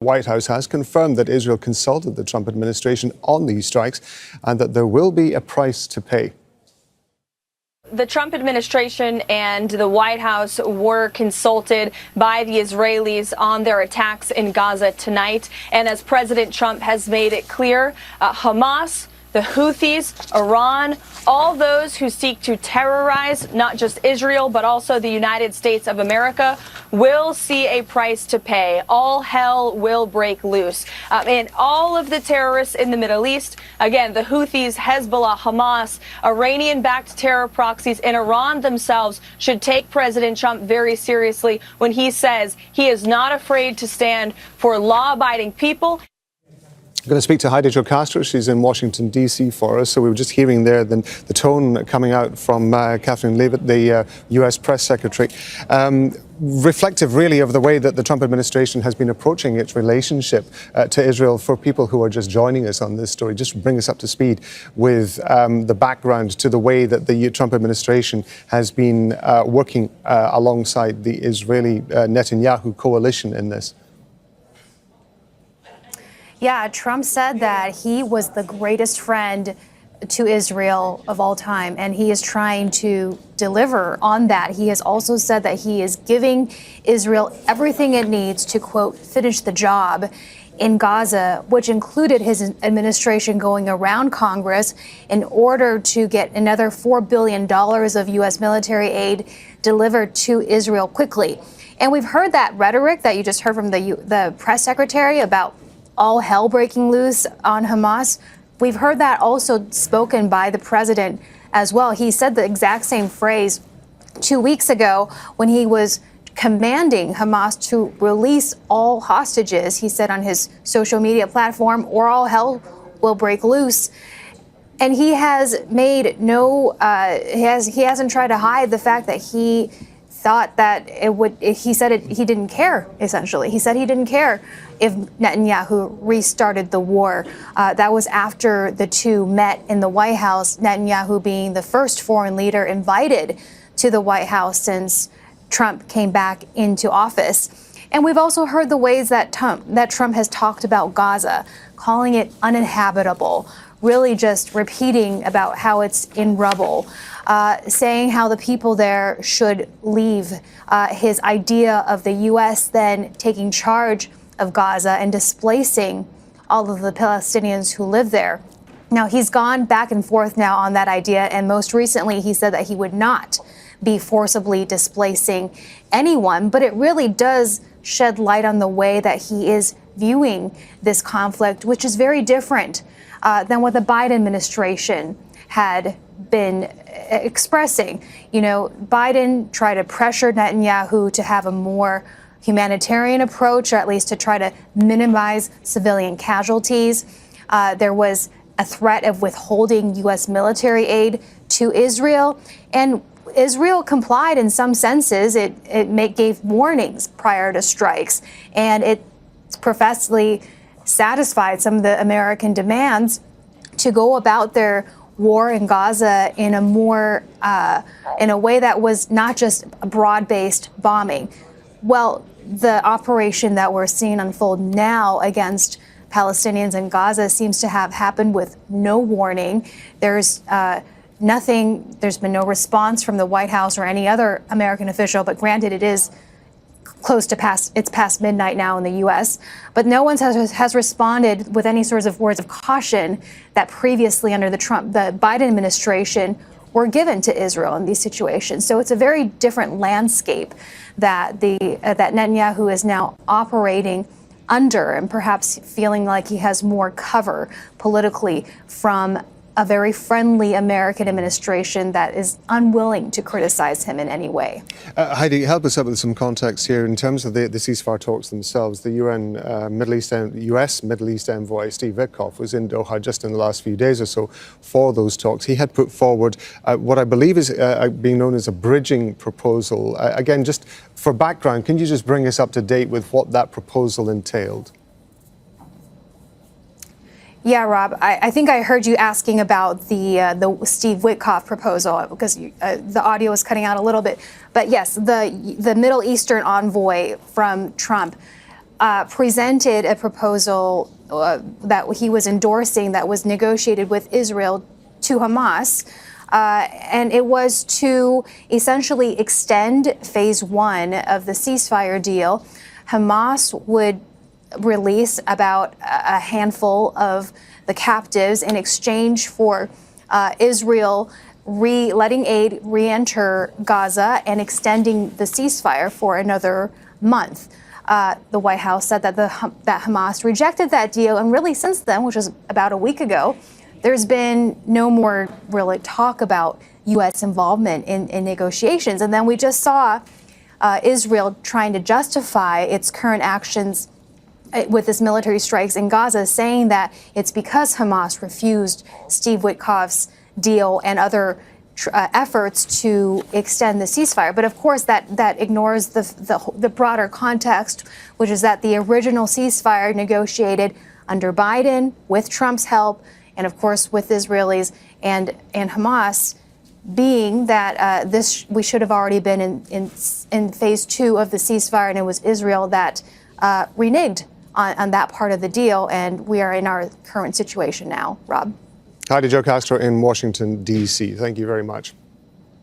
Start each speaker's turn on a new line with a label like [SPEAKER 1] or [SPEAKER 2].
[SPEAKER 1] White House has confirmed that Israel consulted the Trump administration on these strikes and that there will be a price to pay.
[SPEAKER 2] The Trump administration and the White House were consulted by the Israelis on their attacks in Gaza tonight. And as President Trump has made it clear, Hamas, the Houthis, Iran, all those who seek to terrorize not just Israel, but also the United States of America will see a price to pay. All hell will break loose. And all of the terrorists in the Middle East, again, the Houthis, Hezbollah, Hamas, Iranian-backed terror proxies, and Iran themselves should take President Trump very seriously when he says he is not afraid to stand for law-abiding people.
[SPEAKER 1] I'm going to speak to Heidi Jo Castro. She's in Washington, D.C. for us. So we were just hearing there the tone coming out from Kathleen Leavitt, the U.S. press secretary, reflective really of the way that the Trump administration has been approaching its relationship to Israel. For people who are just joining us on this story, just bring us up to speed with the background to the way that the Trump administration has been working alongside the Israeli Netanyahu coalition in this.
[SPEAKER 3] Yeah, Trump said that he was the greatest friend to Israel of all time, and he is trying to deliver on that. He has also said that he is giving Israel everything it needs to, quote, finish the job in Gaza, which included his administration going around Congress in order to get another $4 billion of U.S. military aid delivered to Israel quickly. And we've heard that rhetoric that you just heard from the press secretary about all hell breaking loose on Hamas. We've heard that also spoken by the president as well. He said the exact same phrase 2 weeks ago when he was commanding Hamas to release all hostages. He said on his social media platform, or all hell will break loose. And he has made he hasn't tried to hide the fact that he thought that he didn't care, essentially. He said he didn't care if Netanyahu restarted the war. That was after the two met in the White House, Netanyahu being the first foreign leader invited to the White House since Trump came back into office. And we've also heard the ways that Trump has talked about Gaza, calling it uninhabitable, really just repeating about how it's in rubble, saying how the people there should leave. His idea of the U.S. then taking charge of Gaza and displacing all of the Palestinians who live there. Now, he's gone back and forth now on that idea, and most recently he said that he would not be forcibly displacing anyone, but it really does shed light on the way that he is viewing this conflict, which is very different than what the Biden administration had been expressing. You know, Biden tried to pressure Netanyahu to have a more humanitarian approach, or at least to try to minimize civilian casualties. There was a threat of withholding U.S. military aid to Israel, and Israel complied in some senses. It gave warnings prior to strikes, and it professedly satisfied some of the American demands to go about their war in Gaza in a more in a way that was not just a broad-based bombing. Well, the operation that we're seeing unfold now against Palestinians in Gaza seems to have happened with no warning. There's nothing. There's been no response from the White House or any other American official. But granted, it is close to it's past midnight now in the U.S. But no one has responded with any sorts of words of caution that previously under the Biden administration were given to Israel in these situations. So it's a very different landscape that that Netanyahu is now operating under, and perhaps feeling like he has more cover politically from a very friendly American administration that is unwilling to criticize him in any way.
[SPEAKER 1] Heidi, help us out with some context here in terms of the ceasefire talks themselves. The U.S. Middle East envoy Steve Witkoff was in Doha just in the last few days or so for those talks. He had put forward what I believe is being known as a bridging proposal. Again, just for background, can you just bring us up to date with what that proposal entailed?
[SPEAKER 3] Yeah, Rob, I think I heard you asking about the Steve Witkoff proposal because the audio was cutting out a little bit. But yes, the Middle Eastern envoy from Trump presented a proposal that he was endorsing that was negotiated with Israel to Hamas. And it was to essentially extend phase one of the ceasefire deal. Hamas would release about a handful of the captives in exchange for Israel letting aid re-enter Gaza and extending the ceasefire for another month. The White House said that that Hamas rejected that deal, and really since then, which was about a week ago, there's been no more really talk about U.S. involvement in negotiations. And then we just saw Israel trying to justify its current actions with its military strikes in Gaza, saying that it's because Hamas refused Steve Witkoff's deal and other efforts to extend the ceasefire. But of course, that ignores the broader context, which is that the original ceasefire negotiated under Biden with Trump's help, and of course with Israelis and Hamas, being that we should have already been in phase two of the ceasefire, and it was Israel that reneged on that part of the deal, and we are in our current situation now. Rob.
[SPEAKER 1] Heidi Jo Castro in Washington, D.C. Thank you very much.